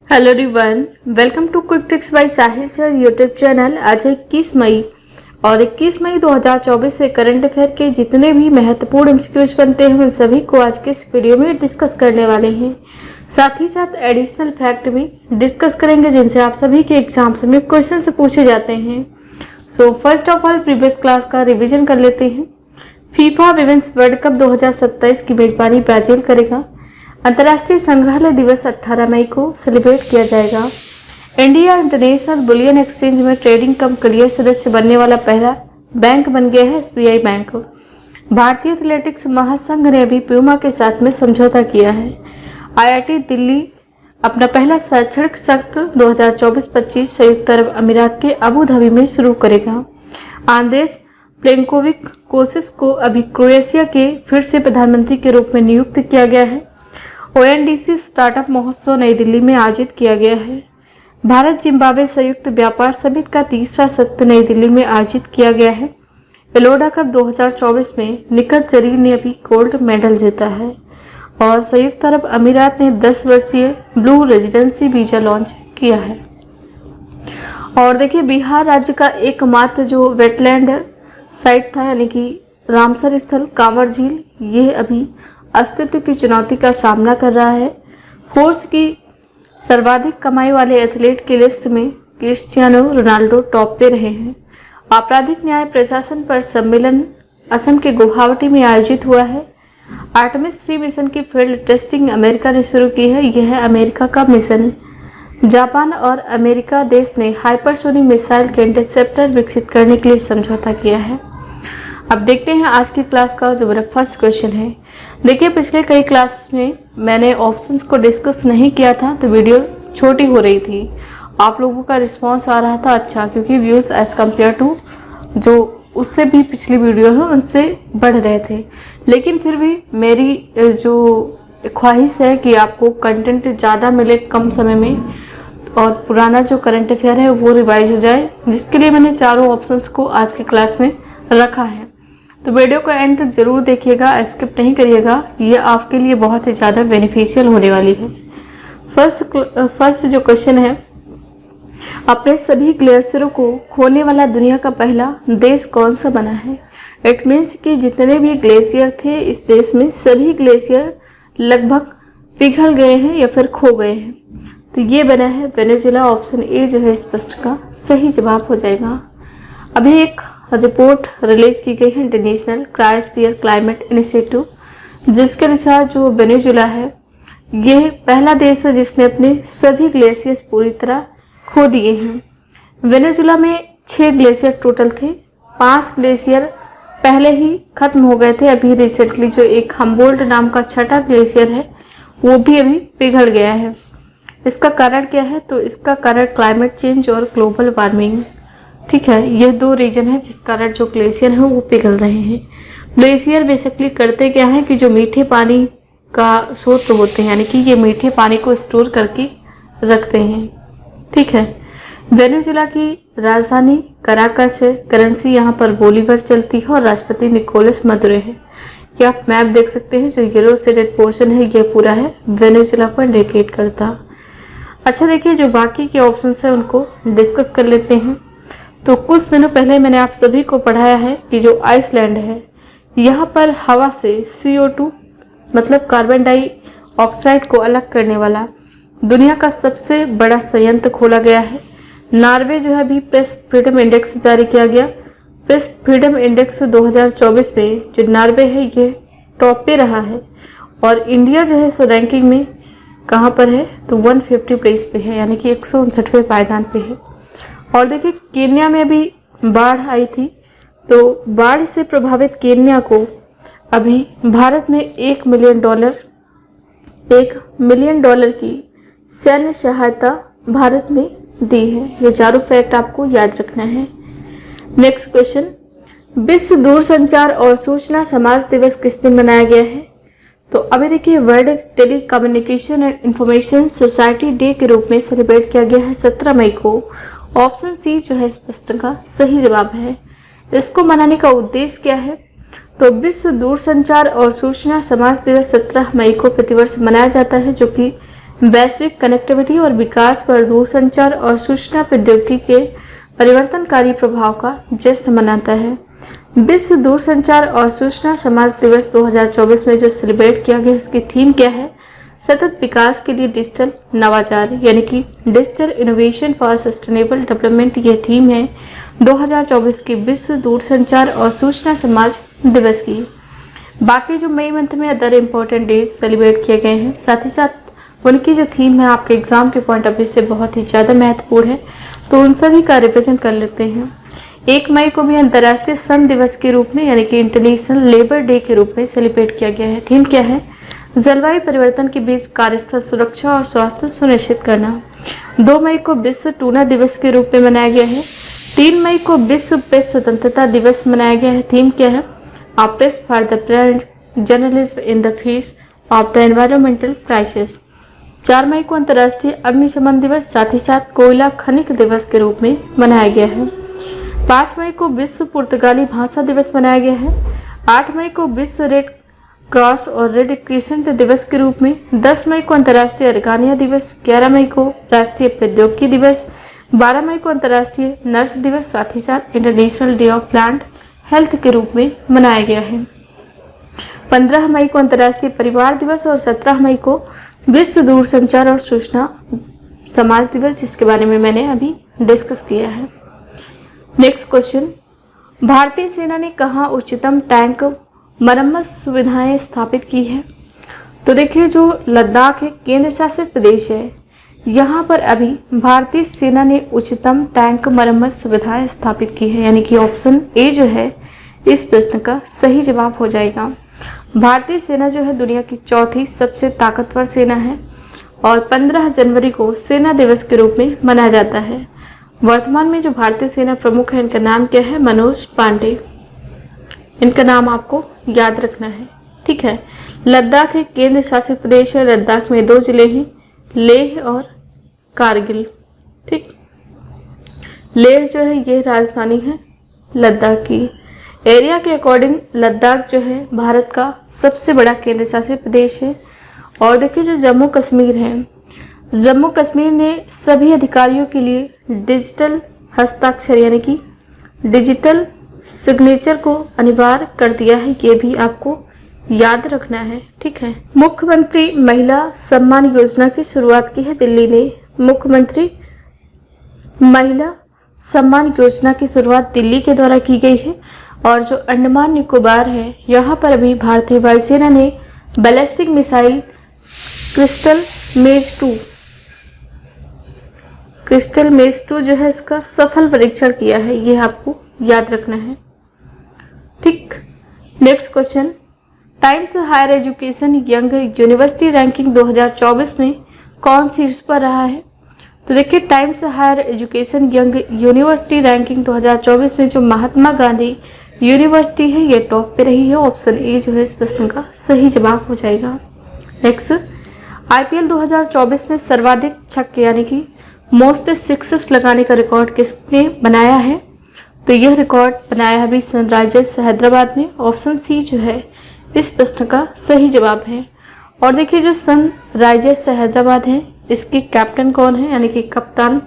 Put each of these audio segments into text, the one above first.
Hello everyone, welcome to quick tricks by Sahil sir YouTube channel. आज है 21 मई और 21 मई 2024 से करंट अफेयर के जितने भी महत्वपूर्ण एमसीक्यूज बनते हैं उन सभी को आज के इस वीडियो में डिस्कस करने वाले हैं। साथ ही साथ एडिशनल फैक्ट भी डिस्कस करेंगे जिनसे आप सभी के एग्जाम्स में क्वेश्चन से पूछे जाते हैं। So first of all previous class का रिविजन कर लेते हैं। फीफा विमेंस वर्ल्ड कप 2027 की मेजबानी ब्राजील करेगा। अंतर्राष्ट्रीय संग्रहालय दिवस 18 मई को सेलिब्रेट किया जाएगा। इंडिया इंटरनेशनल बुलियन एक्सचेंज में ट्रेडिंग कम क्लियर सदस्य बनने वाला पहला बैंक बन गया है एसबीआई बैंक। भारतीय एथलेटिक्स महासंघ ने अभी प्यूमा के साथ में समझौता किया है। आईआईटी दिल्ली अपना पहला शैक्षणिक सत्र 2024-25 संयुक्त अरब अमीरात के अबू धाबी में शुरू करेगा। आंद्रेस प्लेंकोविक कोसिस को अभी क्रोएशिया के फिर से प्रधानमंत्री के रूप में नियुक्त किया गया है। ओएनडीसी स्टार्टअप महोत्सव नई दिल्ली में आयोजित किया गया है। भारत जिम्बाब्वे संयुक्त व्यापार समिति का तीसरा सत्र नई दिल्ली में आयोजित किया गया है। एलोडा कप 2024 में निकत जरीन ने अभी गोल्ड मेडल जीता है। और संयुक्त अरब अमीरात ने 10 वर्षीय ब्लू रेजिडेंसी वीजा लॉन्च किया है। और देखिए, बिहार राज्य का एकमात्र जो वेटलैंड साइट था यानी कि रामसर स्थल कांवर झील, ये अभी अस्तित्व की चुनौती का सामना कर रहा है। फोर्स की सर्वाधिक कमाई वाले एथलीट की लिस्ट में क्रिस्टियानो रोनाल्डो टॉप पे रहे हैं। आपराधिक न्याय प्रशासन पर सम्मेलन असम के गुवाहाटी में आयोजित हुआ है। आर्टेमिस 3 मिशन की फील्ड टेस्टिंग अमेरिका ने शुरू की है। यह है अमेरिका का मिशन। जापान और अमेरिका देश ने हाइपरसोनिक मिसाइल के इंटरसेप्टर विकसित करने के लिए समझौता किया है। अब देखते हैं आज की क्लास का जो मेरा फर्स्ट क्वेश्चन है। देखिए, पिछले कई क्लास में मैंने ऑप्शंस को डिस्कस नहीं किया था तो वीडियो छोटी हो रही थी। आप लोगों का रिस्पांस आ रहा था अच्छा, क्योंकि व्यूज़ एज कम्पेयर टू जो उससे भी पिछली वीडियो है उनसे बढ़ रहे थे। लेकिन फिर भी मेरी जो ख्वाहिश है कि आपको कंटेंट ज़्यादा मिले कम समय में और पुराना जो करंट अफेयर है वो रिवाइज हो जाए, जिसके लिए मैंने चारों ऑप्शंस को आज की क्लास में रखा है। तो वीडियो को एंड तक जरूर देखिएगा, स्किप नहीं करिएगा, ये आपके लिए बहुत ही ज़्यादा बेनिफिशियल होने वाली है। फर्स्ट जो क्वेश्चन है, अपने सभी ग्लेशियरों को खोने वाला दुनिया का पहला देश कौन सा बना है? इट मीन्स कि जितने भी ग्लेशियर थे इस देश में सभी ग्लेशियर लगभग पिघल गए हैं या फिर खो गए हैं। तो ये बना है वेनेजुला। ऑप्शन ए जो है स्पष्ट का सही जवाब हो जाएगा। अभी एक रिपोर्ट रिलीज की गई है इंटरनेशनल क्रायोस्फीयर क्लाइमेट इनिशिएटिव, जिसके अनुसार जो वेनेजुला है ये पहला देश है जिसने अपने सभी ग्लेशियर्स पूरी तरह खो दिए हैं। वेनेजुला में 6 ग्लेशियर टोटल थे। 5 ग्लेशियर पहले ही खत्म हो गए थे। अभी रिसेंटली जो एक हम्बोल्ट नाम का छठा ग्लेशियर है वो भी अभी पिघल गया है। इसका कारण क्या है? तो इसका कारण क्लाइमेट चेंज और ग्लोबल वार्मिंग, ठीक है। ये 2 रीजन है जिस कारण जो ग्लेशियर है वो पिघल रहे हैं। ग्लेशियर बेसिकली करते क्या है कि जो मीठे पानी का स्रोत होते हैं, यानी कि ये मीठे पानी को स्टोर करके रखते हैं, ठीक है। वेनेजुला की राजधानी कराकस है। करेंसी यहाँ पर बोलीवर चलती है और राष्ट्रपति निकोलस मदुरो है। ये आप मैप देख सकते हैं, जो येलो शेडेड पोर्शन है ये पूरा है वेनेजुला को इंडिकेट करता। अच्छा, देखिए जो बाकी के ऑप्शन है उनको डिस्कस कर लेते हैं। तो कुछ दिनों पहले मैंने आप सभी को पढ़ाया है कि जो आइसलैंड है यहाँ पर हवा से CO2 मतलब कार्बन डाइऑक्साइड को अलग करने वाला दुनिया का सबसे बड़ा संयंत्र खोला गया है। नॉर्वे जो है अभी प्रेस फ्रीडम इंडेक्स जारी किया गया। प्रेस फ्रीडम इंडेक्स 2024 में जो नॉर्वे है ये टॉप पे रहा है। और इंडिया जो है इस रैंकिंग में कहाँ पर है? तो 150 प्लेस पे है, यानी कि 159वें पायदान पे है। और देखिए, केन्या में भी बाढ़ आई थी। तो बाढ़ से प्रभावित केन्या को अभी भारत ने $1 मिलियन की सैन्य सहायता भारत ने दी है। ये चारों फैक्ट आपको याद रखना है। नेक्स्ट क्वेश्चन, विश्व दूरसंचार और सूचना समाज दिवस किस दिन मनाया गया है? तो अभी देखिए, world telecommunication and information society day के रूप में सेलिब्रेट किया गया है 17 मई को। ऑप्शन सी जो है स्पष्ट का सही जवाब है। इसको मनाने का उद्देश्य क्या है? तो विश्व दूरसंचार और सूचना समाज दिवस 17 मई को प्रतिवर्ष मनाया जाता है, जो कि वैश्विक कनेक्टिविटी और विकास पर दूरसंचार और सूचना प्रौद्योगिकी के परिवर्तनकारी प्रभाव का जश्न मनाता है। विश्व दूरसंचार और सूचना समाज दिवस 2024 में जो सेलिब्रेट किया गया, इसकी थीम क्या है? सतत विकास के लिए डिजिटल नवाचार, यानी कि digital innovation for sustainable development, ये थीम है 2024 की विश्व दूरसंचार और सूचना समाज दिवस की। बाकी जो मई मंथ में अदर इम्पोर्टेंट डेज सेलिब्रेट किए गए हैं, साथ ही साथ उनकी जो थीम है आपके एग्जाम के पॉइंट ऑफ व्यू से बहुत ही ज़्यादा महत्वपूर्ण है, तो उन सभी का रिविजन कर लेते हैं। 1 मई को भी अंतर्राष्ट्रीय श्रम दिवस के रूप में, यानी कि इंटरनेशनल लेबर डे के रूप में सेलिब्रेट किया गया है। थीम क्या है? जलवायु परिवर्तन के बीच कार्यस्थल सुरक्षा और स्वास्थ्य सुनिश्चित करना। 2 मई को विश्व टूना दिवस के रूप में मनाया गया है। 3 मई को विश्व प्रेस स्वतंत्रता दिवस मनाया गया है। थीम क्या है? Press for the print journalism in the face of the environmental crisis. 4 मई को अंतर्राष्ट्रीय अग्निशमन दिवस, साथ ही साथ कोयला खनिक दिवस के रूप में मनाया गया है। 5 मई को विश्व पुर्तगाली भाषा दिवस मनाया गया है। 8 मई को विश्व रेड क्रॉस और रेड क्रिसेंट दिवस के रूप में। 10 मई को अंतर्राष्ट्रीय अर्गानिया दिवस। 11 मई को राष्ट्रीय प्रौद्योगिकी दिवस। 12 मई को अंतर्राष्ट्रीय नर्स दिवस, साथ ही साथ international day of plant health के रूप में मनाया गया है। 15 मई को अंतर्राष्ट्रीय परिवार दिवस और 17 मई को विश्व दूरसंचार और सूचना समाज दिवस, जिसके बारे में मैंने अभी डिस्कस किया है। नेक्स्ट क्वेश्चन, भारतीय सेना ने कहाँ उच्चतम टैंक मरम्मत सुविधाएं स्थापित की है? तो देखिए, जो लद्दाख एक केंद्र शासित प्रदेश है, यहाँ पर अभी भारतीय सेना ने उच्चतम टैंक मरम्मत सुविधाएं स्थापित की है, यानी कि ऑप्शन ए जो है इस प्रश्न का सही जवाब हो जाएगा। भारतीय सेना जो है दुनिया की चौथी सबसे ताकतवर सेना है और 15 जनवरी को सेना दिवस के रूप में मनाया जाता है। वर्तमान में जो भारतीय सेना प्रमुख है, इनका नाम क्या है? मनोज पांडे। इनका नाम आपको याद रखना है, ठीक है। लद्दाख एक केंद्र शासित प्रदेश है। लद्दाख में 2 जिले हैं, लेह और कारगिल, ठीक। लेह जो है ये राजधानी है लद्दाख की। एरिया के अकॉर्डिंग लद्दाख जो है भारत का सबसे बड़ा केंद्र शासित प्रदेश है। और देखिए, जो जम्मू कश्मीर है, जम्मू कश्मीर ने सभी अधिकारियों के लिए डिजिटल हस्ताक्षर, यानी कि डिजिटल सिग्नेचर को अनिवार्य कर दिया है। ये भी आपको याद रखना है, ठीक है। मुख्यमंत्री महिला सम्मान योजना की शुरुआत की है दिल्ली ने। मुख्यमंत्री महिला सम्मान योजना की शुरुआत दिल्ली के द्वारा की गई है। और जो अंडमान निकोबार है, यहाँ पर अभी भारतीय वायुसेना ने बैलिस्टिक मिसाइल क्रिस्टल मेज 2 जो है इसका सफल परीक्षण किया है, ये आपको याद रखना है, ठीक। Next question, Times Higher Education Young University Ranking 2024 में कौन शीर्ष पर रहा है? तो देखिए, Times Higher Education Young University Ranking 2024 में जो महात्मा गांधी यूनिवर्सिटी है, ये टॉप पे रही है। ऑप्शन ए जो है इस प्रश्न का सही जवाब हो जाएगा। नेक्स्ट, आईपीएल 2024 में सर्वाधिक छक्के, यानी कि मोस्ट सिक्सेस लगाने का रिकॉर्ड किसने बनाया है? तो यह रिकॉर्ड बनाया अभी सनराइजर्स हैदराबाद ने। ऑप्शन सी जो है इस प्रश्न का सही जवाब है। और देखिए, जो सनराइजर्स हैदराबाद है, इसके कैप्टन कौन है? यानी कि कप्तान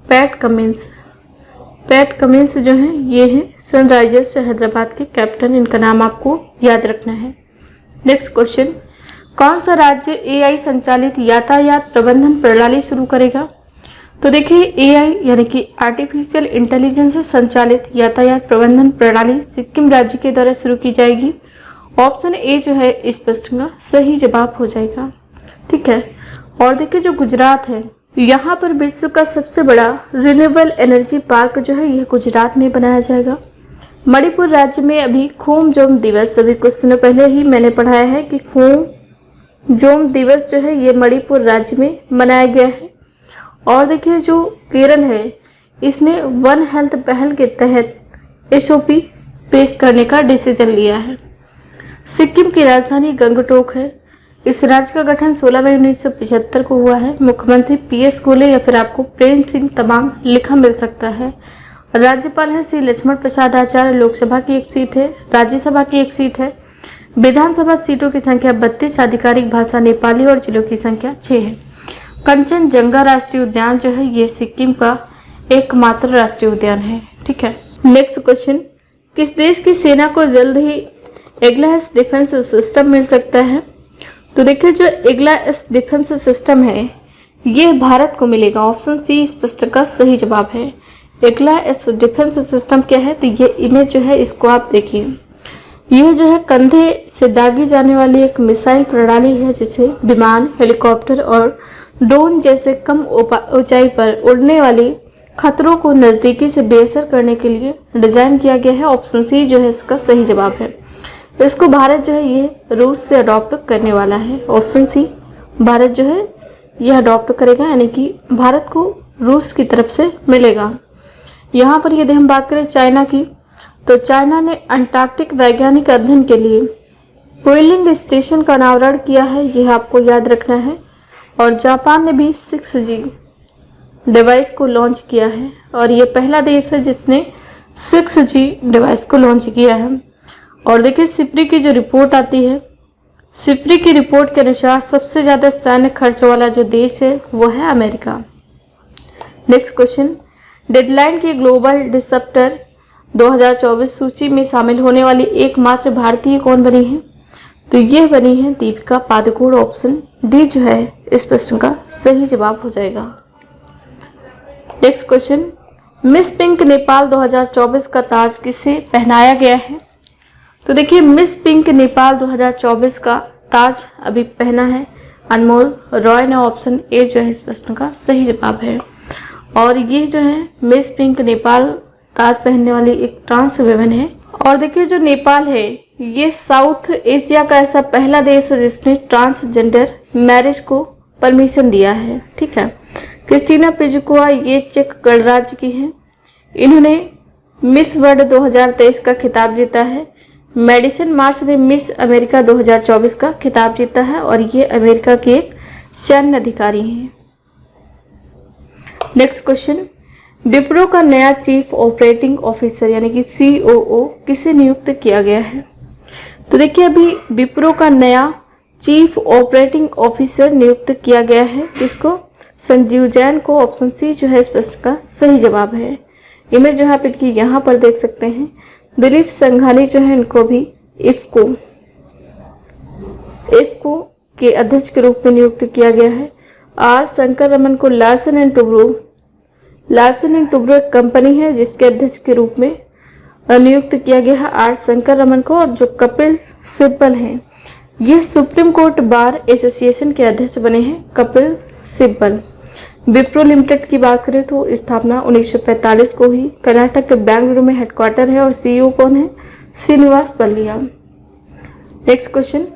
पैट कमिंस। पैट कमिंस जो है ये है सनराइजर्स हैदराबाद के कैप्टन। इनका नाम आपको याद रखना है। नेक्स्ट क्वेश्चन, कौन सा राज्य एआई संचालित यातायात प्रबंधन प्रणाली शुरू करेगा? तो देखिए, एआई यानी कि आर्टिफिशियल इंटेलिजेंस से संचालित यातायात प्रबंधन प्रणाली सिक्किम राज्य के द्वारा शुरू की जाएगी। ऑप्शन ए जो है इस प्रश्न का सही जवाब हो जाएगा, ठीक है। और देखिए, जो गुजरात है, यहाँ पर विश्व का सबसे बड़ा रिन्यूएबल एनर्जी पार्क जो है यह गुजरात में बनाया जाएगा। मणिपुर राज्य में अभी खोमजोम दिवस, अभी कुछ दिनों पहले ही मैंने पढ़ाया है कि खोमजोम दिवस जो है ये मणिपुर राज्य में मनाया गया है। और देखिए, जो केरल है, इसने वन हेल्थ पहल के तहत एसओपी पेश करने का डिसीजन लिया है। सिक्किम की राजधानी गंगटोक है। इस राज्य का गठन 16 मई 1975 को हुआ है। मुख्यमंत्री पीएस गोले या फिर आपको प्रेम सिंह तमांग लिखा मिल सकता है। राज्यपाल है श्री लक्ष्मण प्रसाद आचार्य। लोकसभा की 1 सीट है, राज्यसभा की 1 सीट है। विधानसभा सीटों की संख्या 32, आधिकारिक भाषा नेपाली और जिलों की संख्या 6 है। कंचनजंगा राष्ट्रीय उद्यान जो है ये सिक्किम का एकमात्र राष्ट्रीय उद्यान है। ठीक है, नेक्स्ट क्वेश्चन, किस देश की सेना को जल्द ही एग्लास डिफेंस सिस्टम मिल सकता है? तो देखिए जो एग्लास डिफेंस सिस्टम है ये भारत को मिलेगा। ऑप्शन सी इस प्रश्न का सही जवाब है। एग्लास डिफेंस सिस्टम क्या है? तो ये इमेज जो है इसको आप देखिए, यह जो है कंधे से दागी जाने वाली एक मिसाइल प्रणाली है जिसे विमान, हेलीकॉप्टर और ड्रोन जैसे कम ऊंचाई पर उड़ने वाली खतरों को नज़दीकी से बेअसर करने के लिए डिजाइन किया गया है। ऑप्शन सी जो है इसका सही जवाब है। इसको भारत जो है ये रूस से अडॉप्ट करने वाला है। ऑप्शन सी, भारत जो है यह अडॉप्ट करेगा, यानी कि भारत को रूस की तरफ से मिलेगा। यहाँ पर यदि हम बात करें चाइना की, तो चाइना ने अंटार्कटिक वैज्ञानिक अध्ययन के लिए व्हीलिंग स्टेशन का अनावरण किया है, यह आपको याद रखना है। और जापान ने भी 6G डिवाइस को लॉन्च किया है और ये पहला देश है जिसने 6G डिवाइस को लॉन्च किया है। और देखिए सिप्री की जो रिपोर्ट आती है, सिप्री की रिपोर्ट के अनुसार सबसे ज़्यादा सैन्य खर्च वाला जो देश है वो है अमेरिका। नेक्स्ट क्वेश्चन, डेडलाइन की ग्लोबल डिसप्टर 2024 सूची में शामिल होने वाली एकमात्र भारतीय कौन बनी है? तो ये बनी है दीपिका पादुकोण। ऑप्शन डी जो है इस प्रश्न का सही जवाब हो जाएगा। Next question, miss pink Nepal 2024 का ताज किसे पहनाया गया है? तो देखिए मिस पिंक नेपाल 2024 का ताज अभी पहना है अनमोल रॉय ने। ऑप्शन ए जो है इस प्रश्न का सही जवाब है। और ये जो है मिस पिंक नेपाल ताज पहनने वाली एक ट्रांस वुमेन है। और देखिए जो नेपाल है ये साउथ एशिया का ऐसा पहला देश है जिसने ट्रांसजेंडर मैरिज को परमिशन दिया है। ठीक है, क्रिस्टीना पिजुकोवा ये चेक गणराज्य की हैं। इन्होंने मिस वर्ल्ड 2023 का खिताब जीता है। मेडिसन मार्स ने मिस अमेरिका 2024 का खिताब जीता है और ये अमेरिका की एक सैन्य अधिकारी हैं। नेक्स्ट क्वेश्चन, विप्रो का नया चीफ ऑपरेटिंग ऑफिसर यानी कि COO किसे नियुक्त किया गया है? तो देखिए अभी विप्रो का नया चीफ ऑपरेटिंग ऑफिसर नियुक्त किया गया है। किसको? संजीव जैन को। ऑप्शन सी जो है इस प्रश्न का सही जवाब है। इमेज जो है आप इनकी यहाँ पर देख सकते हैं। दिलीप संघानी जो है इनको भी इफ्को के अध्यक्ष के रूप में नियुक्त किया गया है। आर शंकर रमन को लार्सन एंड टुब्रो एक कंपनी है जिसके अध्यक्ष के रूप में नियुक्त किया गया है आर शंकर रमन को। और जो कपिल सिब्बल हैं ये सुप्रीम कोर्ट बार एसोसिएशन के अध्यक्ष बने हैं कपिल सिब्बल। विप्रो लिमिटेड की बात करें तो स्थापना 1945 को हुई। कर्नाटक के बेंगलुरु में हेडक्वार्टर है और CEO कौन है? श्रीनिवास पल्लिया। नेक्स्ट क्वेश्चन,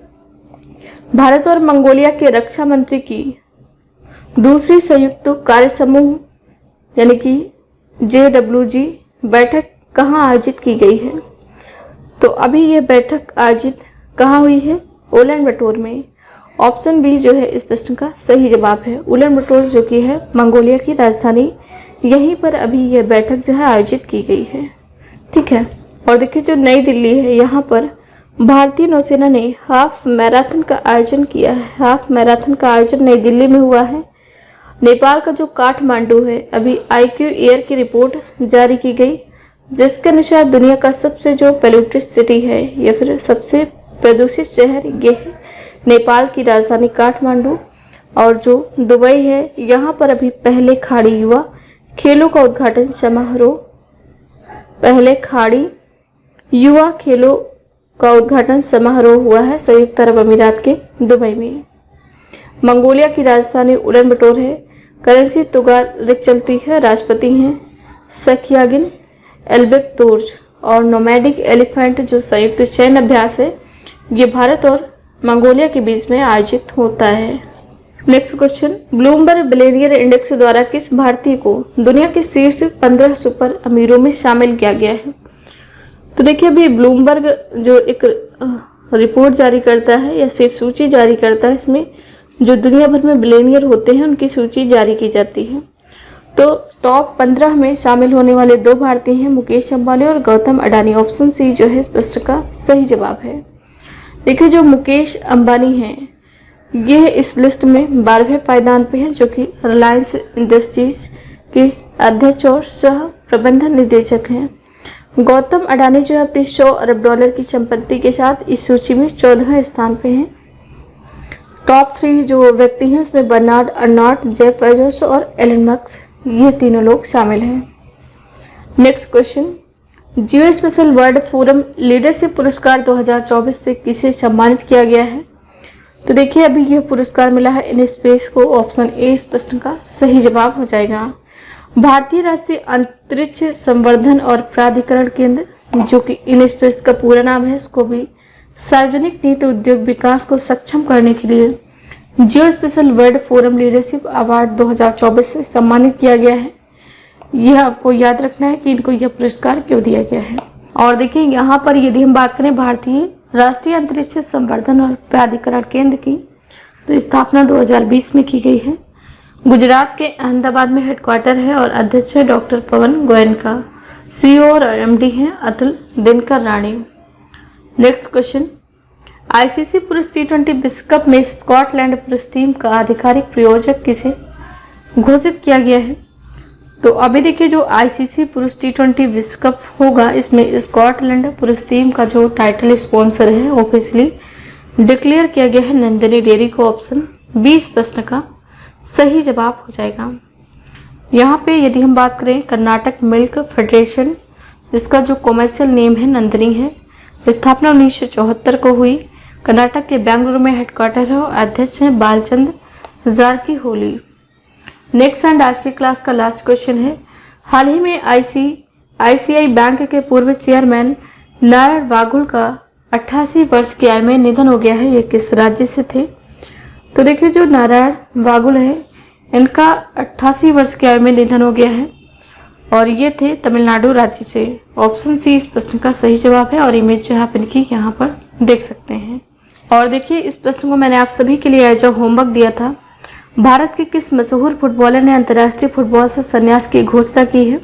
भारत और मंगोलिया के रक्षा मंत्री की दूसरी संयुक्त कार्य समूह यानी कि JWG बैठक कहाँ आयोजित की गई है? तो अभी ये बैठक आयोजित कहाँ हुई है? उलन बटोर में। ऑप्शन बी जो है इस प्रश्न का सही जवाब है। उलन बटोर जो कि है मंगोलिया की राजधानी, यहीं पर अभी यह बैठक जो है आयोजित की गई है। ठीक है, और देखिए जो नई दिल्ली है यहाँ पर भारतीय नौसेना ने हाफ मैराथन का आयोजन किया है। हाफ मैराथन का आयोजन नई दिल्ली में हुआ है। नेपाल का जो काठमांडू है अभी IQ एयर की रिपोर्ट जारी की गई जिसके अनुसार दुनिया का सबसे जो पोल्यूटेड सिटी है या फिर सबसे प्रदूषित शहर ये है नेपाल की राजधानी काठमांडू। और जो दुबई है यहाँ पर अभी पहले खाड़ी युवा खेलों का उद्घाटन समारोह हुआ है संयुक्त अरब अमीरात के दुबई में। मंगोलिया की राजधानी उलन बटोर है। करेंसी तुगारिक चलती है। राष्ट्रपति हैं सखियागिन एल्बेक्तोर्ज। और नोमैडिक एलिफेंट जो संयुक्त सैन्य अभ्यास है ये भारत और मंगोलिया के बीच में आयोजित होता है। Next question, Bloomberg billionaire index द्वारा किस भारतीय को दुनिया के शीर्ष 15 सुपर अमीरों में शामिल किया गया है? तो देखिए अभी ब्लूमबर्ग जो एक रिपोर्ट जारी करता है या फिर सूची जारी करता है, इसमें जो दुनिया भर में बिलियनियर होते हैं उनकी सूची जारी की जाती है। तो टॉप 15 में शामिल होने वाले 2 भारतीय हैं मुकेश अंबानी और गौतम अडानी। ऑप्शन सी जो है इस प्रश्न का सही जवाब है। देखिए जो मुकेश अंबानी हैं यह इस लिस्ट में 12वें पायदान पे है, जो कि रिलायंस इंडस्ट्रीज के अध्यक्ष और सह प्रबंधन निदेशक हैं। गौतम अडानी जो है अपनी $100 अरब की संपत्ति के साथ इस सूची में 14वें स्थान पे हैं। टॉप 3 जो व्यक्ति हैं उसमें बर्नार्ड अर्नॉट, जेफ बेजोस और एलन मस्क, ये तीनों लोग शामिल हैं। नेक्स्ट क्वेश्चन, जियो स्पेशल वर्ल्ड फोरम लीडरशिप पुरस्कार 2024 से किसे सम्मानित किया गया है? तो देखिए, अभी यह पुरस्कार मिला है इन स्पेस को। ऑप्शन ए इस प्रश्न का सही जवाब हो जाएगा। भारतीय राष्ट्रीय अंतरिक्ष संवर्धन और प्राधिकरण केंद्र, जो कि इन स्पेस का पूरा नाम है, इसको भी सार्वजनिक नीति उद्योग विकास को सक्षम करने के लिए geospatial world forum leadership award 2024 से सम्मानित किया गया है। यह आपको याद रखना है कि इनको यह पुरस्कार क्यों दिया गया है। और देखिए, यहाँ पर यदि हम बात करें भारतीय राष्ट्रीय अंतरिक्ष संवर्धन और प्राधिकरण केंद्र की, तो स्थापना 2020 में की गई है। गुजरात के अहमदाबाद में हेडक्वार्टर है और अध्यक्ष है डॉक्टर पवन गोयनका। सीईओ और एमडी हैं अतुल दिनकर राणी। नेक्स्ट क्वेश्चन, आईसीसी पुरुष T20 विश्व कप में स्कॉटलैंड पुरुष टीम का आधिकारिक प्रायोजक किसे घोषित किया गया है? तो अभी देखिए, जो आईसीसी पुरुष T20 विश्व कप होगा, इसमें स्कॉटलैंड पुरुष टीम का जो टाइटल स्पॉन्सर है ऑफिशियली डिक्लेयर किया गया है नंदिनी डेयरी को। ऑप्शन 20 प्रश्न का सही जवाब हो जाएगा। यहाँ पे यदि हम बात करें कर्नाटक मिल्क फेडरेशन, जिसका जो कॉमर्शियल नेम है नंदिनी है, स्थापना 1974 को हुई। कर्नाटक के बेंगलुरु में हेडक्वार्टर है और अध्यक्ष हैं बालचंद्र जारकीहोली। नेक्स्ट एंड आज की क्लास का लास्ट क्वेश्चन है, हाल ही में आईसीआई बैंक के पूर्व चेयरमैन नारायण वागुल का 88 वर्ष की आयु में निधन हो गया है। ये किस राज्य से थे? तो देखिए, जो नारायण वागुल है, इनका 88 वर्ष की आयु में निधन हो गया है और ये थे तमिलनाडु राज्य से। ऑप्शन सी इस प्रश्न का सही जवाब है और इमेज जो आप इनकी यहाँ पर देख सकते हैं। और देखिए, इस प्रश्न को मैंने आप सभी के लिए एज अ होमवर्क दिया था। भारत के किस मशहूर फुटबॉलर ने अंतर्राष्ट्रीय फुटबॉल से संन्यास की घोषणा की है?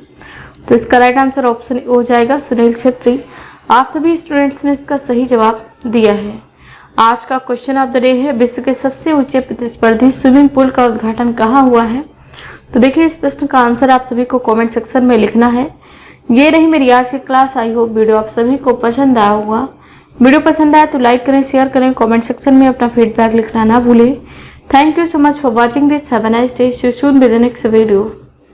तो इसका राइट आंसर ऑप्शन हो जाएगा सुनील छेत्री। आप सभी स्टूडेंट्स ने इसका सही जवाब दिया है। आज का क्वेश्चन ऑफ द डे है, विश्व के सबसे ऊंचे प्रतिस्पर्धी स्विमिंग पूल का उद्घाटन कहाँ हुआ है? तो देखिए, इस प्रश्न का आंसर आप सभी को कमेंट सेक्शन में लिखना है। ये रही मेरी आज की क्लास। आई होप वीडियो आप सभी को पसंद आया होगा। वीडियो पसंद आया तो लाइक करें, शेयर करें, कमेंट सेक्शन में अपना फीडबैक लिखना ना भूलें। Thank you so much for watching this. Have a nice day. See you soon with the next video.